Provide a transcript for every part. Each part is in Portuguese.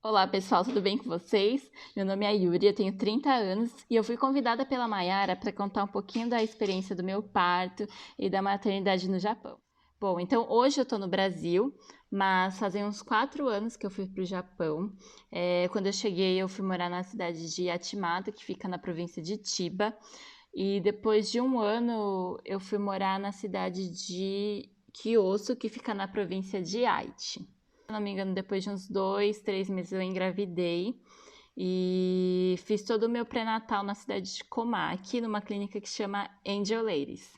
Olá pessoal, tudo bem com vocês? Meu nome é Yuri, eu tenho 30 anos e eu fui convidada pela Mayara para contar um pouquinho da experiência do meu parto e da maternidade no Japão. Bom, então hoje eu estou no Brasil, mas fazem uns 4 anos que eu fui para o Japão. Quando eu cheguei, eu fui morar na cidade de Yamata, que fica na província de Chiba, e depois de um ano eu fui morar na cidade de Kyoto, que fica na província de Aichi. Se não me engano, depois de uns 2, 3 meses eu engravidei e fiz todo o meu pré-natal na cidade de Komaki, numa clínica que chama Angel Ladies.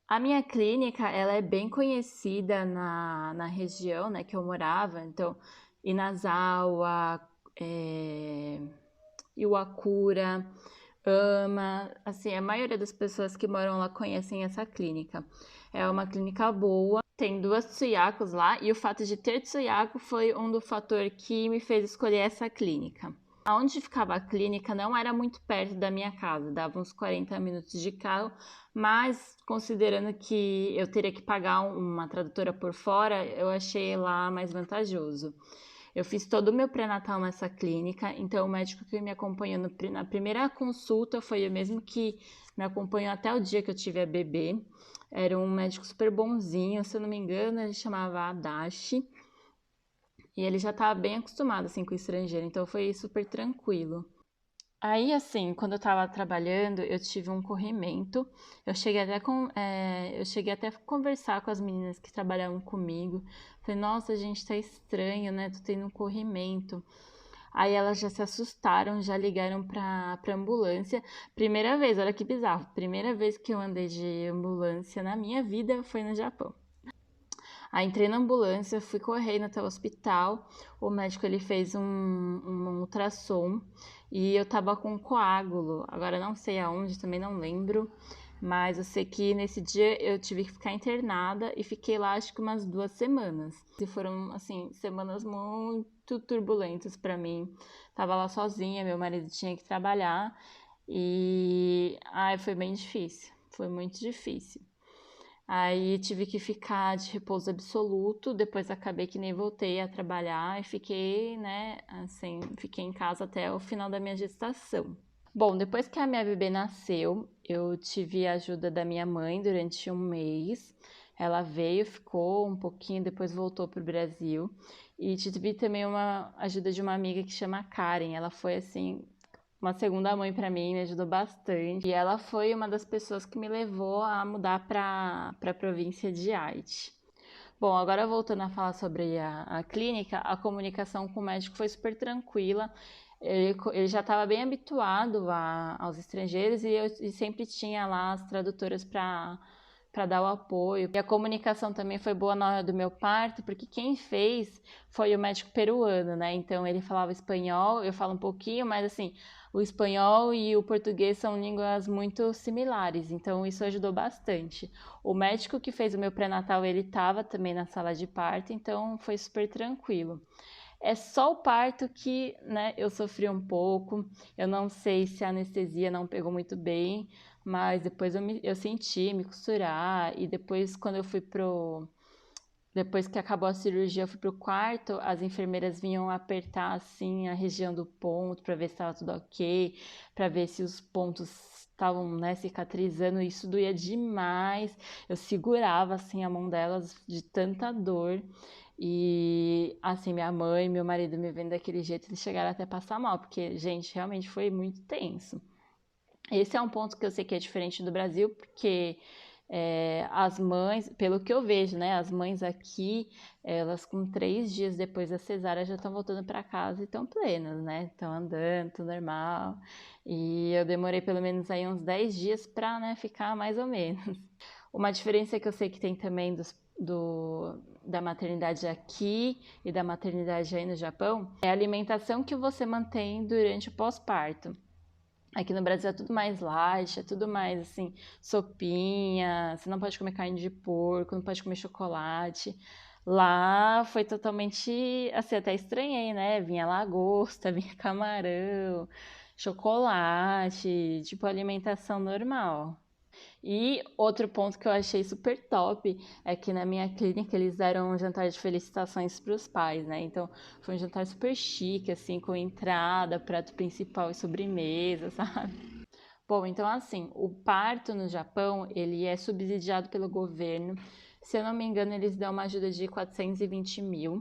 A minha clínica, ela é bem conhecida na região, né, que eu morava, então Inazawa, Iwakura, Ama, assim, a maioria das pessoas que moram lá conhecem essa clínica. É uma clínica boa, tem 2 tsuyakos lá, e o fato de ter tsuyako foi um do fator que me fez escolher essa clínica. Aonde ficava a clínica não era muito perto da minha casa, dava uns 40 minutos de carro, mas considerando que eu teria que pagar uma tradutora por fora, eu achei lá mais vantajoso. Eu fiz todo o meu pré-natal nessa clínica, então o médico que me acompanhou na primeira consulta foi o mesmo que me acompanhou até o dia que eu tive a bebê. Era um médico super bonzinho, se eu não me engano, ele chamava Adachi. E ele já estava bem acostumado assim com o estrangeiro, então foi super tranquilo. Aí, assim, quando eu tava trabalhando, eu tive um corrimento. Eu cheguei até a conversar com as meninas que trabalhavam comigo. Falei, nossa, gente, tá estranho, né? Tô tendo um corrimento. Aí elas já se assustaram, já ligaram pra ambulância. Primeira vez, olha que bizarro. Primeira vez que eu andei de ambulância na minha vida foi no Japão. Aí entrei na ambulância, fui correndo até o hospital. O médico ele fez um ultrassom e eu tava com um coágulo. Agora não sei aonde, também não lembro. Mas eu sei que nesse dia eu tive que ficar internada e fiquei lá acho que umas 2 semanas. E foram, assim, semanas muito turbulentas pra mim. Tava lá sozinha, meu marido tinha que trabalhar e ai, foi bem difícil. Foi muito difícil. Aí tive que ficar de repouso absoluto, depois acabei que nem voltei a trabalhar e fiquei, né, assim, fiquei em casa até o final da minha gestação. Bom, depois que a minha bebê nasceu, eu tive a ajuda da minha mãe durante um mês. Ela veio, ficou um pouquinho, depois voltou para o Brasil. E tive também uma ajuda de uma amiga que chama Karen. Ela foi assim uma segunda mãe para mim, me ajudou bastante. E ela foi uma das pessoas que me levou a mudar para a província de Haiti. Bom, agora voltando a falar sobre a clínica, a comunicação com o médico foi super tranquila. Ele já estava bem habituado aos estrangeiros e sempre tinha lá as tradutoras para dar o apoio. E a comunicação também foi boa na hora do meu parto, porque quem fez foi o médico peruano, né? Então ele falava espanhol, eu falo um pouquinho, mas assim, o espanhol e o português são línguas muito similares, então isso ajudou bastante. O médico que fez o meu pré-natal, ele estava também na sala de parto, então foi super tranquilo. É só o parto que, né, eu sofri um pouco. Eu não sei se a anestesia não pegou muito bem, mas depois eu senti me costurar e depois quando eu fui pro depois que acabou a cirurgia, eu fui pro quarto, as enfermeiras vinham apertar assim a região do ponto para ver se estava tudo ok, para ver se os pontos estavam, né, cicatrizando. Isso doía demais. Eu segurava assim a mão delas de tanta dor. E assim, minha mãe e meu marido me vendo daquele jeito, eles chegaram até a passar mal, porque, gente, realmente foi muito tenso. Esse é um ponto que eu sei que é diferente do Brasil, porque as mães, pelo que eu vejo, né, as mães aqui, elas com 3 dias depois da cesárea já estão voltando para casa e estão plenas, né, estão andando, tudo normal. E eu demorei pelo menos aí uns 10 dias para, né, ficar mais ou menos. Uma diferença que eu sei que tem também da maternidade aqui e da maternidade aí no Japão é a alimentação que você mantém durante o pós-parto. Aqui no Brasil é tudo mais light, é tudo mais assim, sopinha, você não pode comer carne de porco, não pode comer chocolate. Lá foi totalmente, assim, até estranhei, né? Vinha lagosta, vinha camarão, chocolate, tipo alimentação normal. E outro ponto que eu achei super top é que na minha clínica eles deram um jantar de felicitações para os pais, né? Então foi um jantar super chique, assim, com entrada, prato principal e sobremesa, sabe? Bom, então assim, o parto no Japão, ele é subsidiado pelo governo. Se eu não me engano, eles dão uma ajuda de 420 mil.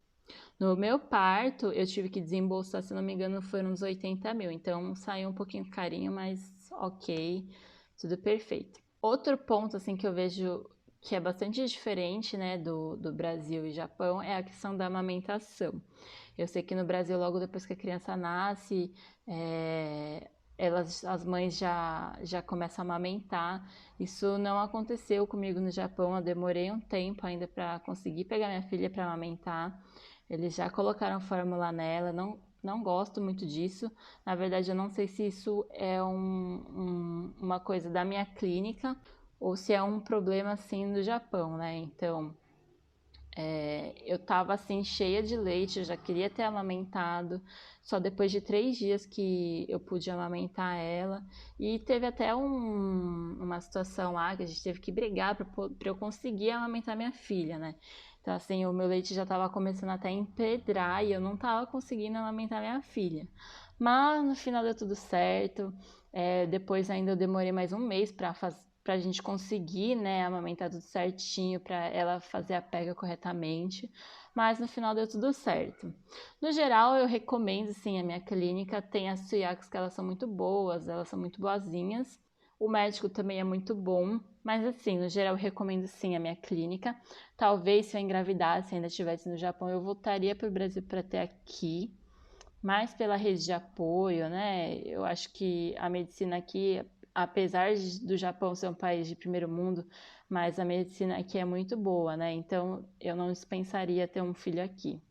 No meu parto, eu tive que desembolsar, se não me engano, foram uns 80 mil. Então saiu um pouquinho carinho, mas ok, tudo perfeito. Outro ponto, assim, que eu vejo que é bastante diferente, né, do Brasil e Japão, é a questão da amamentação. Eu sei que no Brasil, logo depois que a criança nasce, as mães já começam a amamentar. Isso não aconteceu comigo no Japão, eu demorei um tempo ainda para conseguir pegar minha filha para amamentar. Eles já colocaram fórmula nela, não gosto muito disso. Na verdade, eu não sei se isso é uma coisa da minha clínica ou se é um problema assim do Japão, né? Então, eu tava assim cheia de leite, eu já queria ter amamentado, só depois de 3 dias que eu pude amamentar ela. E teve até uma situação lá que a gente teve que brigar para eu conseguir amamentar minha filha, né? Então assim, o meu leite já tava começando até a empedrar e eu não tava conseguindo amamentar minha filha. Mas no final deu tudo certo. Depois ainda eu demorei mais um mês para a gente conseguir, né, amamentar tudo certinho, para ela fazer a pega corretamente, mas no final deu tudo certo. No geral, eu recomendo, sim, a minha clínica, tem as Tsuyakos que elas são muito boas, elas são muito boazinhas, o médico também é muito bom, mas assim, no geral, eu recomendo sim a minha clínica. Talvez se eu engravidasse, ainda estivesse no Japão, eu voltaria para o Brasil para ter aqui, mais pela rede de apoio, né? Eu acho que a medicina aqui, apesar do Japão ser um país de primeiro mundo, mas a medicina aqui é muito boa, né? Então eu não dispensaria ter um filho aqui.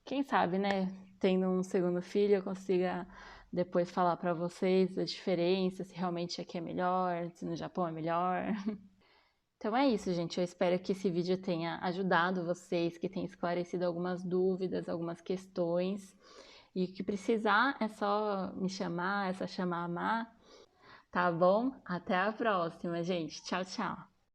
Quem sabe, né? Tendo um segundo filho, eu consiga depois falar para vocês a diferença, se realmente aqui é melhor, se no Japão é melhor. Então é isso, gente. Eu espero que esse vídeo tenha ajudado vocês, que tenha esclarecido algumas dúvidas, algumas questões. E que precisar é só me chamar, é só chamar a Má, tá bom? Até a próxima, gente. Tchau, tchau.